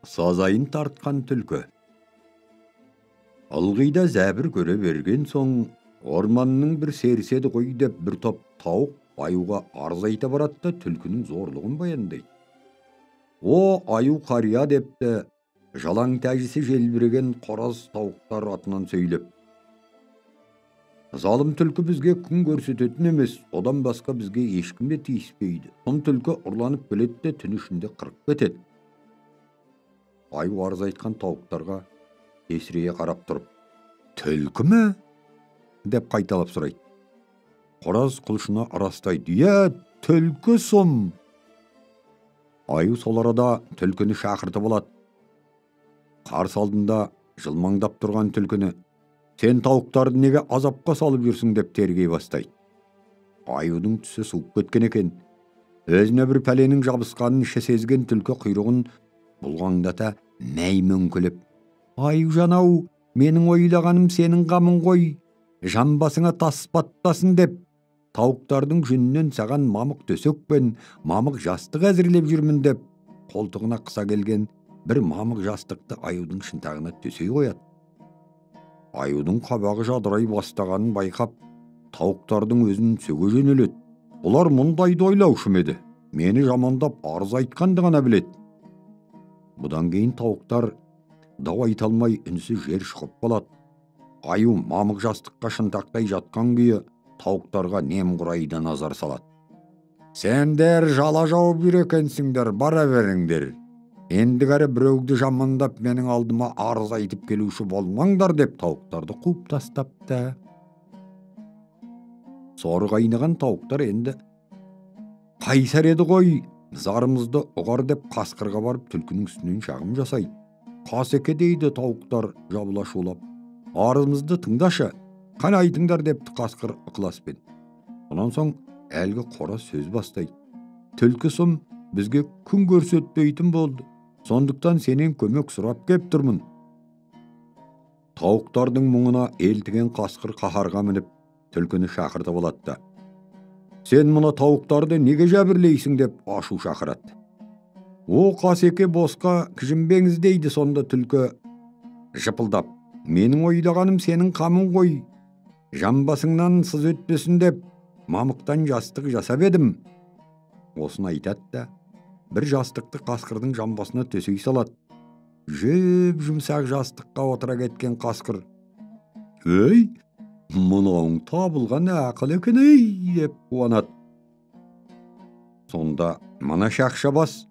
Сазайын тартқан түлкі. Ылғида зәбір көре берген соң, орманның бір серседі ғой деп бір топ тауық аюға арыз айта барады да түлкінің зорлығын баяндайды. О, аю қария депті, жалаң тәжісі желбіреген қораз тауықтар атынан сөйлеп. Залым түлкі бізге күн көрсететін емес, одан басқа бізге ешкім де тиіспейді. Сон түлкі ұрланып келеді де түн ішінде қырып кетеді. Аю арыз айтқан тауықтарға тесірейе қарап тұрып, түлкі ме? Деп қайталап сұрайды. Қораз қылышына арастайды. Е, түлкі сом! Аю сол арада түлкіні шақыртып алады. Қарсы алдында жылмаңдап тұрған түлкіні, сен тауықтарды неге азапқа салып жүрсің деп тергей бастайды. Аюдың түсі суып кеткен екен. Өзіне бір пәленің жабысқанын іші сезген түлкі құйрығын бұлғаңдата мәймөңкілеп, аю жанау, менің ойлағаным сенің қамың ғой, жамбасыңа тас батпасын деп, тауықтардың жүнінен саған мамық төсек пен мамық жастық әзірлеп жүрмін деп, қолтығына қыса келген бір мамық жастықты аюдың шынтағына төсей қояды. Аюдың қабағы жадырай бастағанын байқап, тауықтардың өзін сөге жөнеледі. Бұлар мұндайды ойлаушы еді. Мені жамандап арыз айтқанды ғана біледі. Бұдан кейін тауықтар дау айта алмай үнсіз жер шұқып қалады. Аю мамық жастыққа шынтақтай жатқан күйі тауықтарға немқұрайды назар салады. Сендер жала жауып жүр екенсіңдер, бара беріңдер. Ендігәрі біреуді жамандап менің алдыма арыз айтып келуші болмаңдар деп тауықтарды қуып тастапты. Соры қайнаған тауықтар енді қайсар еді ғой, зарымызды ұғар деп қасқырға барып түлкінің үстінен шағым жасайды. Қасеке дейді тауықтар жабыла шулап. Арызымызды тыңдашы, қане айтыңдар депті қасқыр ықыласпен. Онан соң әлгі қора сөз бастайды. Түлкі сом бізге күн көрсетпейтін болды. Сондықтан сенен көмек сұрап кеп тұрмын. Тауықтардың мұңына елтіген қасқыр қаһарға мініп, түлкіні шақыртып алады. Сен мұна тауықтарды неге жәбірлейсің деп ашу шақырады. О, қасеке босқа кіжінбеңіз дейді сонда түлкі жыпылдап. Менің ойлағаным сенің қамың ғой. Жамбасыңнан сыз өтпесін деп мамықтан жастық жасап едім. Осыны айтады да, бір жастықты қасқырдың жамбасына төсей салады. Жеп жұмсақ жастыққа отыра кеткен қасқыр, «Өй, мұнауың табылған ақыл екен ей!» деп қуанады. Сонда мына шақша бас,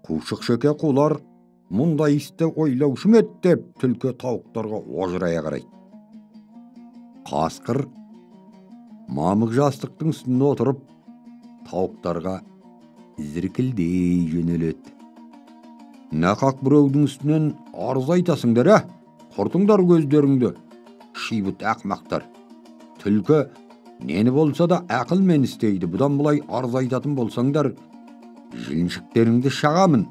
қушық шеке қулар, мұндай істі ойлаушы ме еді деп түлкі тауықтарға ожырая қарайды. Қасқыр мамық жастықтың үстіне отырып, тауықтарға зіркілдей жөнеледі. Нақақ біреудің үстінен арыз айтасыңдар, құртыңдар көздеріңді, шибыт ақмақтар. Түлкі нені болса да ақылмен істейді. Бұдан бұлай арыз айтатын болсаңдар, жіліншіктеріңді шағамын.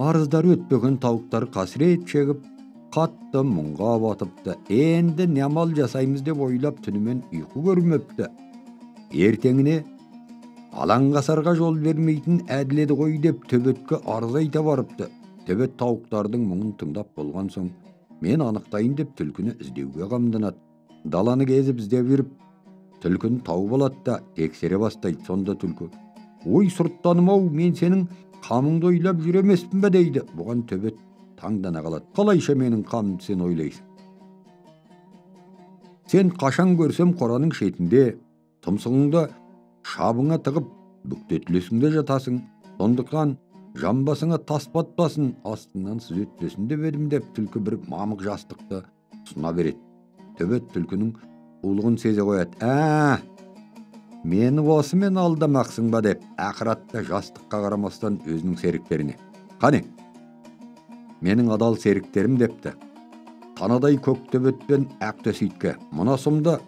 Арыздар өтпеген тауықтар қасірет шегіп, қатты мұңға батыпты. Енді не амал жасаймыз деп ойлап түнімен ұйқы көрмепті. Ертеңіне алаңғасарға жол бермейтін әділеді ғой деп төбетке арыз айта барыпты. Төбет тауықтардың мұңын тыңдап болған соң, мен анықтайын деп түлкіні іздеуге қамданады. Даланы кезіп іздеп жүріп, түлкіні тауып алады да тексере бастайды. Сонда түлкі, ой сұрттаным-ау, мен сенің қамыңды ойлап жүр емеспін бе дейді. Бұған төбет таңдана қалады. Қалайша менің қамымды сен ойлайсың? Сен қашан көрсем қораның шетінде тұмсығыңды шабыңа тығып бүктетілесіңде жатасың. Сондықтан жамбасыңа тас батпасын, астыңнан сыз өтпесін деп едім деп түлкі бір мамық жастықты сұна береді. Төбет түлкінің ұлығын сезе қояды. Мені осымен алдамақсың ба деп ақыратта жастыққа қарамастан өзінің серіктеріне, қане, менің адал серіктерім депті. Танадай көк төбетпен ақ төсейтке, мұна сұмды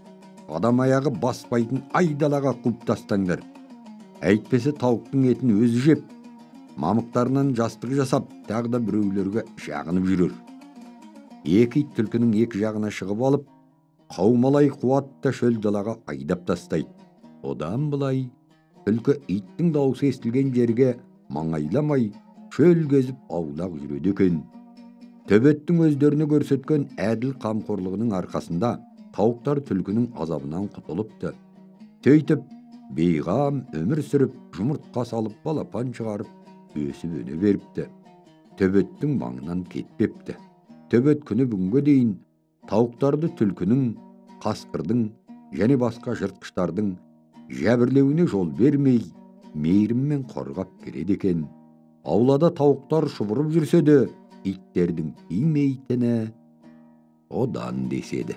адам аяғы баспайтын айдалаға қуып тастаңдар. Әйтпесе тауықтың етін өзі жеп, мамықтарынан жастық жасап, тағы да біреулерге жағынып жүрер. Екі ит түлкінің екі жағына шығып алып, қаумалай қуатты шөл далаға айдап тастайды. Одан былай түлкі иттің даусы естілген жерге маңайламай шөл кезіп аулақ жүреді екен. Төбеттің өздеріне көрсеткен әділ қамқорлығының арқасында тауықтар түлкінің азабынан құтылыпты. Сөйтіп, бейғам өмір сүріп, жұмыртқа салып, балапан шығарып, өсіп өне беріпті. Төбеттің маңынан кетпепті. Төбет күні бүгінге дейін тауықтарды түлкінің, қасқырдың және басқа жыртқыштардың жәбірлеуіне жол бермей, мейіріммен қорғап келеді екен. Аулада тауықтар шұбырып жүрсе де, иттердің тимейтіні одан деседі.